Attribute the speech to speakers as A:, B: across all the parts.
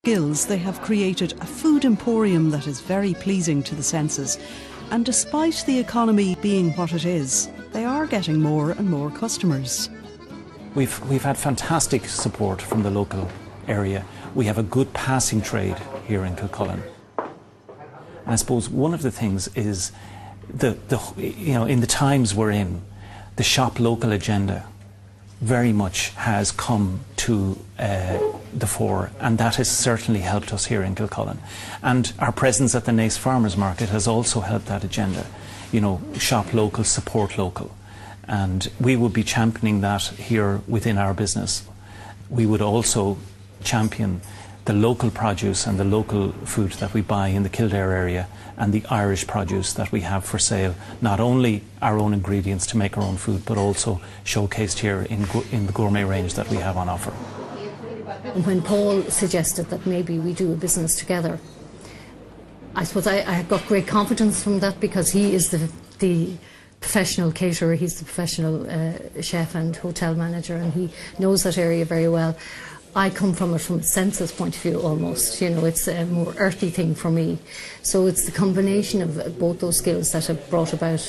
A: skills, they have created a food emporium that is very pleasing to the senses. And despite the economy being what it is, they are getting more and more customers.
B: We've had fantastic support from the local area. We have a good passing trade here in Kilcullen. And I suppose one of the things is in the times we're in, the shop local agenda very much has come to the fore, and that has certainly helped us here in Kilcullen. And our presence at the Naas Farmers Market has also helped that agenda. You know, shop local, support local. And we would be championing that here within our business. We would also champion the local produce and the local food that we buy in the Kildare area and the Irish produce that we have for sale. Not only our own ingredients to make our own food, but also showcased here in the gourmet range that we have on offer.
C: When Paul suggested that maybe we do a business together, I suppose I got great confidence from that, because he is the professional caterer, he's the professional chef and hotel manager, and he knows that area very well. I come from it from a senses point of view almost, you know, it's a more earthy thing for me. So it's the combination of both those skills that have brought about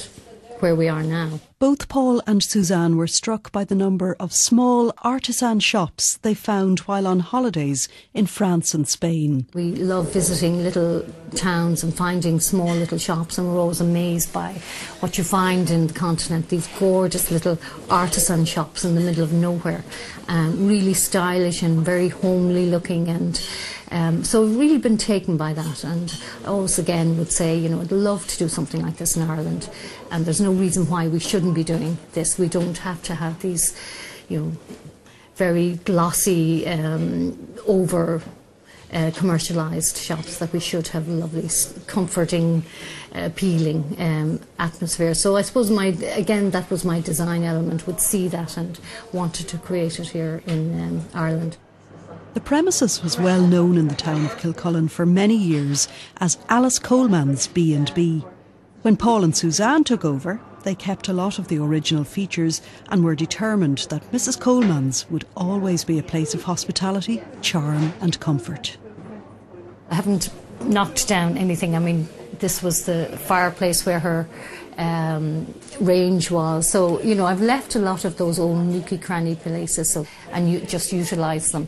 C: where we are now.
A: Both Paul and Suzanne were struck by the number of small artisan shops they found while on holidays in France and Spain.
C: We love visiting little towns and finding small little shops, and we're always amazed by what you find in the continent, these gorgeous little artisan shops in the middle of nowhere, really stylish and very homely looking, and so I've really been taken by that. And I always again would say, you know, I'd love to do something like this in Ireland, and there's no reason why we shouldn't be doing this. We don't have to have these, you know, very glossy, over commercialised shops, that we should have lovely, comforting, appealing atmosphere. So I suppose that was my design element, would see that and wanted to create it here in Ireland.
A: The premises was well known in the town of Kilcullen for many years as Alice Coleman's B&B. When Paul and Suzanne took over, they kept a lot of the original features and were determined that Mrs. Coleman's would always be a place of hospitality, charm and comfort.
C: I haven't knocked down anything. I mean, this was the fireplace where her range was. So, you know, I've left a lot of those old nooky cranny places, and you just utilise them.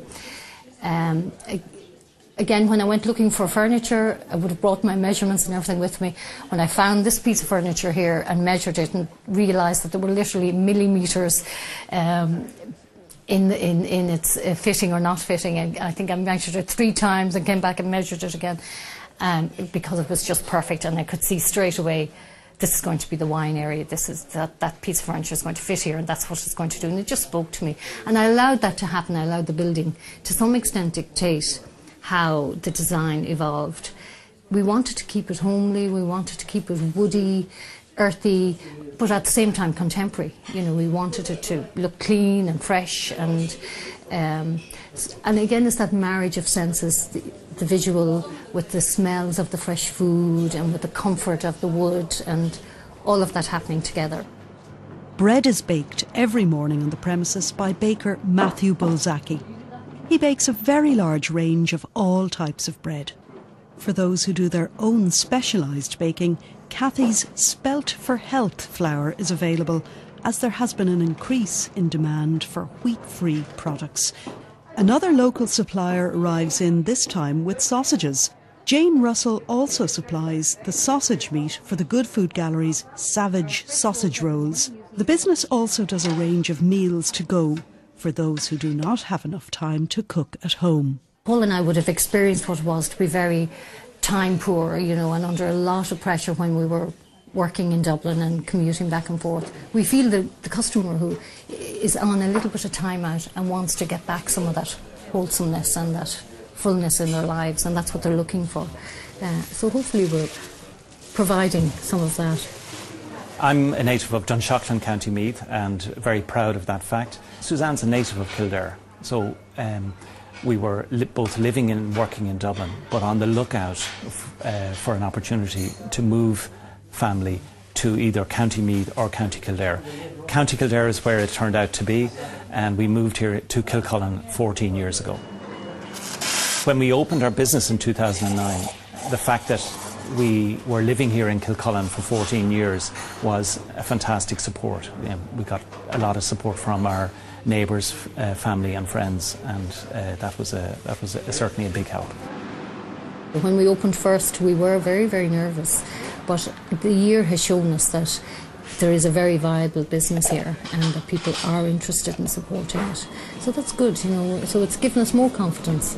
C: Again, when I went looking for furniture, I would have brought my measurements and everything with me. When I found this piece of furniture here and measured it and realised that there were literally millimetres in its fitting or not fitting, and I think I measured it 3 times and came back and measured it again, because it was just perfect, and I could see straight away, this is going to be the wine area, this is that piece of furniture is going to fit here, and that's what it's going to do. And it just spoke to me. And I allowed that to happen. I allowed the building to some extent dictate how the design evolved. We wanted to keep it homely, we wanted to keep it woody, earthy, but at the same time contemporary. You know, we wanted it to look clean and fresh, and again, it's that marriage of senses, the visual with the smells of the fresh food and with the comfort of the wood, and all of that happening together.
A: Bread is baked every morning on the premises by baker Matthew Bolzacki. He bakes a very large range of all types of bread. For those who do their own specialised baking, Cathy's Spelt for Health flour is available, as there has been an increase in demand for wheat-free products. Another local supplier arrives in this time with sausages. Jane Russell also supplies the sausage meat for the Good Food Gallery's Savage sausage rolls. The business also does a range of meals to go for those who do not have enough time to cook at home.
C: Paul and I would have experienced what it was to be very time poor, you know, and under a lot of pressure when we were working in Dublin and commuting back and forth. We feel that the customer who is on a little bit of time out and wants to get back some of that wholesomeness and that fullness in their lives, and that's what they're looking for. So hopefully we're providing some of that.
B: I'm a native of Dunshaughlin, County Meath, and very proud of that fact. Suzanne's a native of Kildare, so we were both living and working in Dublin, but on the lookout for an opportunity to move family to either County Meath or County Kildare. County Kildare is where it turned out to be, and we moved here to Kilcullen 14 years ago. When we opened our business in 2009, the fact that we were living here in Kilcullen for 14 years was a fantastic support. We got a lot of support from our neighbours, family and friends, and that was certainly a big help.
C: When we opened first, we were very, very nervous, but the year has shown us that there is a very viable business here and that people are interested in supporting it. So that's good, you know, so it's given us more confidence.